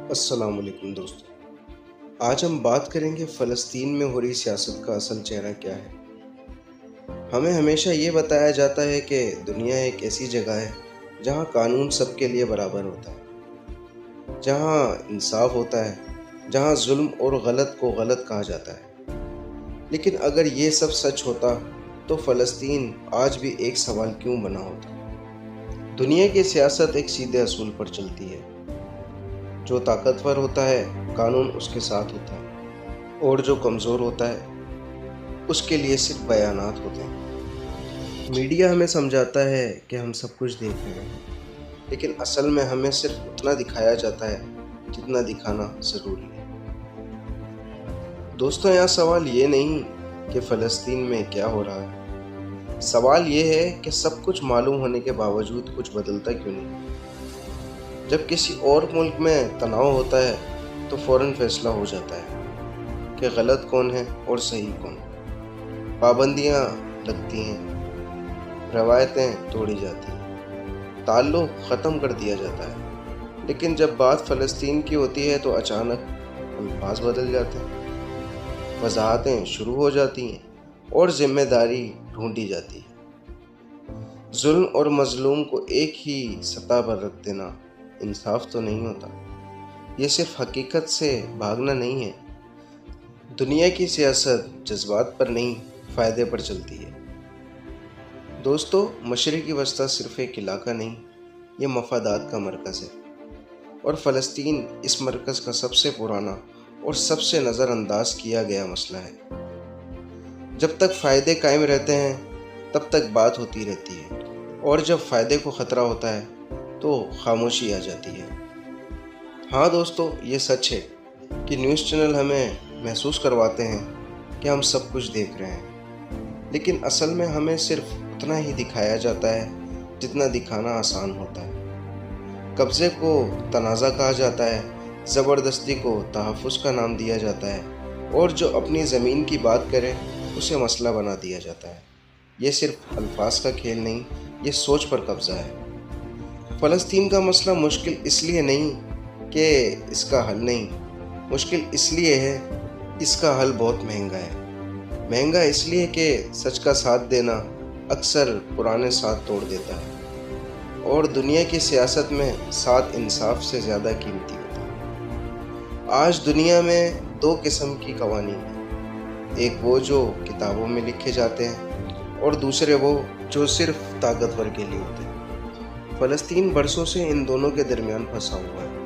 السلام علیکم دوستوں، آج ہم بات کریں گے فلسطین میں ہو رہی سیاست کا اصل چہرہ کیا ہے۔ ہمیں ہمیشہ یہ بتایا جاتا ہے کہ دنیا ایک ایسی جگہ ہے جہاں قانون سب کے لیے برابر ہوتا ہے، جہاں انصاف ہوتا ہے، جہاں ظلم اور غلط کو غلط کہا جاتا ہے۔ لیکن اگر یہ سب سچ ہوتا تو فلسطین آج بھی ایک سوال کیوں بنا ہوتا؟ دنیا کی سیاست ایک سیدھے اصول پر چلتی ہے، جو طاقتور ہوتا ہے قانون اس کے ساتھ ہوتا ہے، اور جو کمزور ہوتا ہے اس کے لیے صرف بیانات ہوتے ہیں۔ میڈیا ہمیں سمجھاتا ہے کہ ہم سب کچھ دیکھ رہے ہیں، لیکن اصل میں ہمیں صرف اتنا دکھایا جاتا ہے جتنا دکھانا ضروری ہے۔ دوستوں، یہاں سوال یہ نہیں کہ فلسطین میں کیا ہو رہا ہے، سوال یہ ہے کہ سب کچھ معلوم ہونے کے باوجود کچھ بدلتا کیوں نہیں؟ جب کسی اور ملک میں تناؤ ہوتا ہے تو فوراً فیصلہ ہو جاتا ہے کہ غلط کون ہے اور صحیح کون۔ پابندیاں لگتی ہیں، روایتیں توڑی جاتی ہیں، تعلق ختم کر دیا جاتا ہے۔ لیکن جب بات فلسطین کی ہوتی ہے تو اچانک الفاظ بدل جاتے ہیں، وضاحتیں شروع ہو جاتی ہیں اور ذمہ داری ڈھونڈی جاتی ہے۔ ظلم اور مظلوم کو ایک ہی سطح پر رکھ دینا انصاف تو نہیں ہوتا، یہ صرف حقیقت سے بھاگنا نہیں ہے۔ دنیا کی سیاست جذبات پر نہیں، فائدے پر چلتی ہے۔ دوستو، مشرقی وسطی صرف ایک علاقہ نہیں، یہ مفادات کا مرکز ہے، اور فلسطین اس مرکز کا سب سے پرانا اور سب سے نظر انداز کیا گیا مسئلہ ہے۔ جب تک فائدے قائم رہتے ہیں تب تک بات ہوتی رہتی ہے، اور جب فائدے کو خطرہ ہوتا ہے تو خاموشی آ جاتی ہے۔ ہاں دوستو، یہ سچ ہے کہ نیوز چینل ہمیں محسوس کرواتے ہیں کہ ہم سب کچھ دیکھ رہے ہیں، لیکن اصل میں ہمیں صرف اتنا ہی دکھایا جاتا ہے جتنا دکھانا آسان ہوتا ہے۔ قبضے کو تنازع کہا جاتا ہے، زبردستی کو تحفظ کا نام دیا جاتا ہے، اور جو اپنی زمین کی بات کرے اسے مسئلہ بنا دیا جاتا ہے۔ یہ صرف الفاظ کا کھیل نہیں، یہ سوچ پر قبضہ ہے۔ فلسطین کا مسئلہ مشکل اس لیے نہیں کہ اس کا حل نہیں، مشکل اس لیے ہے اس کا حل بہت مہنگا ہے۔ مہنگا اس لیے کہ سچ کا ساتھ دینا اکثر پرانے ساتھ توڑ دیتا ہے، اور دنیا کی سیاست میں ساتھ انصاف سے زیادہ قیمتی ہوتا ہے۔ آج دنیا میں دو قسم کی قوانین ہیں، ایک وہ جو کتابوں میں لکھے جاتے ہیں، اور دوسرے وہ جو صرف طاقتور کے لیے ہوتے ہیں۔ فلسطین برسوں سے ان دونوں کے درمیان پھنسا ہوا ہے۔